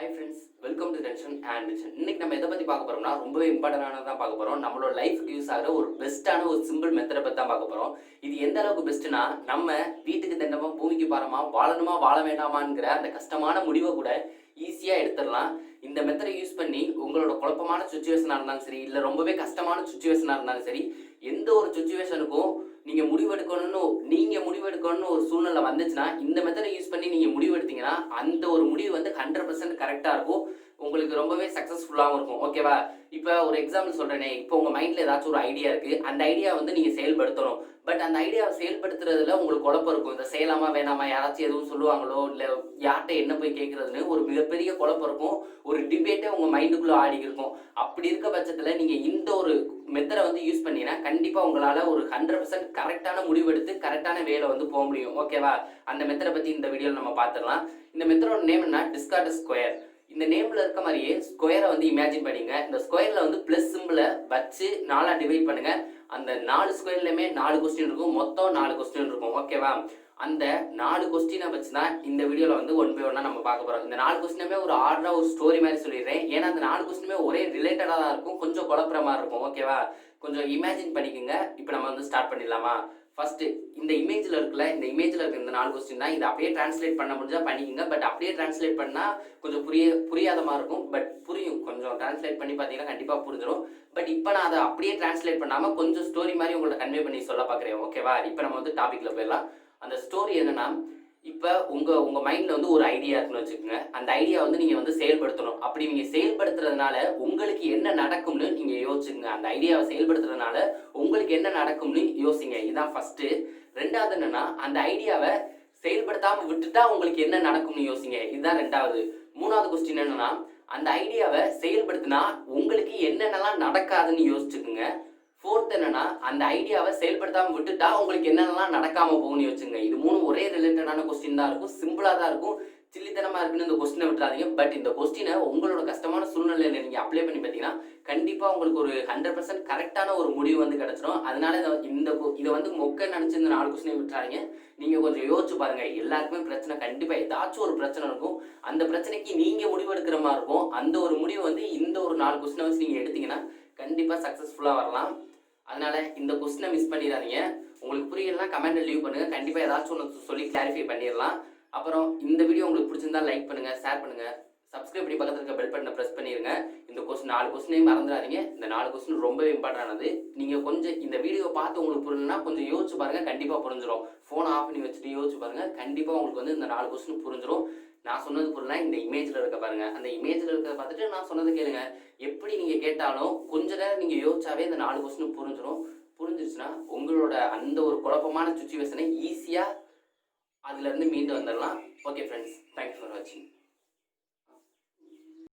Hi friends, welcome to tension and mission. இன்னைக்கு நம்ம எதை பற்றி பார்க்க போகிறோம்னா ரொம்பவே இம்பார்ட்டண்டானது தான் பார்க்க போகிறோம். நம்மளோட லைஃப்க்கு யூஸ் ஆகிற ஒரு பெஸ்ட்டான ஒரு சிம்பிள் மெத்தடை பற்றி தான் பார்க்க போகிறோம். இது எந்த அளவுக்கு பெஸ்ட்டுனா, நம்ம வீட்டுக்கு தண்டமா பூமிக்கு பாரமா வாழணுமா வாழ வேண்டாமாங்கிற அந்த கஷ்டமான முடிவை கூட ஈஸியாக எடுத்துடலாம். இந்த மெத்தடை யூஸ் பண்ணி உங்களோட குழப்பமான சுச்சுவேஷனாக இருந்தாலும் சரி, இல்லை ரொம்பவே கஷ்டமான சுச்சுவேஷனாக இருந்தாலும் சரி, எந்த ஒரு சுச்சுவேஷனுக்கும் நீங்கள் முடிவெடுக்கணும்னு ஒரு சூழ்நிலை வந்துச்சுன்னா, இந்த மெத்தடை யூஸ் பண்ணி நீங்கள் முடிவெடுத்தீங்கன்னா அந்த ஒரு முடிவு வந்து 100% கரெக்டாக இருக்கும். உங்களுக்கு ரொம்பவே சக்ஸஸ்ஃபுல்லாகவும் இருக்கும். ஓகேவா? இப்போ ஒரு எக்ஸாம்பிள் சொல்கிறேனே, இப்போ உங்கள் மைண்டில் ஏதாச்சும் ஒரு ஐடியா இருக்குது. அந்த ஐடியா வந்து நீங்கள் செயல்படுத்தணும். பட் அந்த ஐடியாவை செயல்படுத்துறதுல உங்களுக்கு குழப்பம் இருக்கும். இதை செய்யலாமா வேணாமா, யாராச்சும் எதுவும் சொல்லுவாங்களோ, இல்லை யார்கிட்ட என்ன போய் கேட்குறதுன்னு ஒரு மிகப்பெரிய குழப்பம் இருக்கும். ஒரு டிபேட்டே உங்கள் மைண்டுக்குள்ளே ஆடி இருக்கும். அப்படி இருக்க பட்சத்தில் நீங்கள் இந்த ஒரு மெத்தடை வந்து யூஸ் பண்ணீங்கன்னா கண்டிப்பாக உங்களால் ஒரு 100% கரெக்டான முடிவெடுத்து கரெக்டான வேலை வந்து போக முடியும். ஓகேவா? அந்த மெத்தடை பற்றி இந்த வீடியோவில் நம்ம பார்த்துடலாம். இந்த மெத்தடோட நேம் என்ன? Discard square. இந்த நேம்ல இருக்க மாதிரியே ஸ்கொயரை வந்து இமேஜின் பண்ணிங்க. இந்த ஸ்கொயர்ல வந்து பிளஸ் சிம்பிளை வச்சு 4 டிவைட் பண்ணுங்க. அந்த 4 ஸ்கொயர்லையுமே 4 கொஸ்டின் இருக்கும். மொத்தம் 4 கொஸ்டின் இருக்கும். ஓகேவா? அந்த 4 கொஸ்டினை வச்சு தான் இந்த வீடியோவில் வந்து ஒன் பை ஒன்னா நம்ம பார்க்க போகிறோம். இந்த 4 கொஸ்டினுமே ஒரு ஆர்டராக ஒரு ஸ்டோரி மாதிரி சொல்லிடுறேன். ஏன்னா அந்த 4 கொஸ்டினுமே ஒரே ரிலேட்டடாக தான் இருக்கும். கொஞ்சம் குழப்புற மாதிரி இருக்கும். ஓகேவா? கொஞ்சம் இமேஜின் பண்ணிக்கோங்க. இப்போ நம்ம வந்து ஸ்டார்ட் பண்ணிடலாமா? ஃபர்ஸ்ட் இந்த இமேஜில் இருக்க இந்த 4 கொஸ்டின் தான். இதை அப்படியே டிரான்ஸ்லேட் பண்ண முடிஞ்சா பண்ணிக்கோங்க. பட் அப்படியே டிரான்ஸ்லேட் பண்ணால் கொஞ்சம் புரியாத மாதிரி இருக்கும். பட் புரியும். கொஞ்சம் டிரான்ஸ்லேட் பண்ணி பார்த்தீங்கன்னா கண்டிப்பாக புரிஞ்சிடும். பட் இப்போ நான் அதை அப்படியே டிரான்ஸ்லேட் பண்ணாமல் கொஞ்சம் ஸ்டோரி மாதிரி உங்கள்ட்ட கன்வே பண்ணி சொல்ல பார்க்குறேன். ஓகேவா? இப்போ நம்ம வந்து டாபிக்ல போயிடலாம். அந்த ஸ்டோரி என்னன்னா, இப்போ உங்கள் மைண்டில் வந்து ஒரு ஐடியா இருக்குன்னு வச்சுக்கோங்க. அந்த ஐடியா வந்து நீங்கள் வந்து செயல்படுத்தணும். அப்படி நீங்கள் செயல்படுத்துறதுனால உங்களுக்கு என்ன நடக்கும்னு நீங்கள் யோசிச்சுங்க. அந்த ஐடியாவை செயல்படுத்துறதுனால உங்களுக்கு என்ன நடக்கும்னு யோசிங்க. இதுதான் ஃபர்ஸ்ட்டு. ரெண்டாவது என்னன்னா, அந்த ஐடியாவை செயல்படுத்தாமல் விட்டுட்டா உங்களுக்கு என்ன நடக்கும்னு யோசிங்க. இதுதான் ரெண்டாவது. மூணாவது கொஸ்டின் என்னன்னா, அந்த ஐடியாவை செயல்படுத்தினா உங்களுக்கு என்னென்னலாம் நடக்காதுன்னு யோசிச்சுக்குங்க. ஃபோர்த் என்னன்னா, அந்த ஐடியாவை செயல்படுத்தாமல் விட்டுட்டா உங்களுக்கு என்னென்னலாம் நடக்காம போகும்னு யோசிச்சுங்க. இது மூணும் ஒரே ரிலேட்டடான கொஸ்டின் தான் இருக்கும். சிம்பிளாக தான் இருக்கும். சில்லித்தனமாக இருக்குன்னு இந்த கொஸ்டினை விட்டுறாதீங்க. பட் இந்த கொஸ்டினை உங்களோட கஷ்டமான சூழ்நிலையில் நீங்கள் அப்ளை பண்ணி பார்த்தீங்கன்னா கண்டிப்பாக உங்களுக்கு ஒரு 100% கரெக்டான ஒரு முடிவு வந்து கிடச்சிடும். அதனால இதை வந்து மொக்க நினச்சி இந்த 4 கொஸ்டினை விட்டுறாதீங்க. நீங்கள் கொஞ்சம் யோசிச்சு பாருங்க. எல்லாருக்குமே பிரச்சனை கண்டிப்பாக ஏதாச்சும் ஒரு பிரச்சனை இருக்கும். அந்த பிரச்சனைக்கு நீங்கள் முடிவு எடுக்கிற மாதிரி இருக்கும். அந்த ஒரு முடிவு வந்து இந்த ஒரு 4 கொஸ்டினை வச்சு நீங்கள் எடுத்தீங்கன்னா கண்டிப்பாக சக்ஸஸ்ஃபுல்லாக வரலாம். அதனால இந்த கொஸ்டினை மிஸ் பண்ணிடாதீங்க. உங்களுக்கு புரியலாம் கமெண்ட்ல லீவ் பண்ணுங்க. கண்டிப்பாக ஏதாச்சும் ஒன்று சொல்லி கிளாரிஃபை பண்ணிடலாம். அப்புறம் இந்த வீடியோ உங்களுக்கு பிடிச்சிருந்தா லைக் பண்ணுங்க, ஷேர் பண்ணுங்க, சப்ஸ்கிரைப் பண்ணி பக்கத்தில் இருக்க பெல் பட்டனை ப்ரெஸ் பண்ணிடுங்க. இந்த கொஸ்டின் 4 கொஸ்டினையும் மறந்துடாதீங்க. இந்த 4 கொஸ்டின் ரொம்பவே இம்பார்ட்டன்டானது. நீங்கள் கொஞ்சம் இந்த வீடியோ பார்த்து உங்களுக்கு புரியலன்னா கொஞ்சம் யோசிச்சு பாருங்க. கண்டிப்பாக புரிஞ்சிடும். ஃபோனை ஆஃப் பண்ணி வச்சுட்டு யோசிச்சு பாருங்க. கண்டிப்பாக உங்களுக்கு வந்து இந்த 4 கொஸ்டின் புரிஞ்சிடும். நான் சொன்னது புரியல, இந்த இமேஜில் இருக்க பாருங்க. அந்த இமேஜில் இருக்கிறத பார்த்துட்டு நான் சொன்னதை கேளுங்க. எப்படி நீங்கள் கேட்டாலும் கொஞ்ச நேரம் நீங்கள் யோசிச்சாவே இந்த 4 கொஸ்டின் புரிஞ்சிடும். புரிஞ்சிருச்சுன்னா உங்களோட அந்த ஒரு குழப்பமான சுச்சுவேஷனை ஈஸியாக அதுலேருந்து மீண்டு வந்துடலாம். ஓகே ஃப்ரெண்ட்ஸ், தேங்க்ஸ் ஃபார் வாட்சிங்.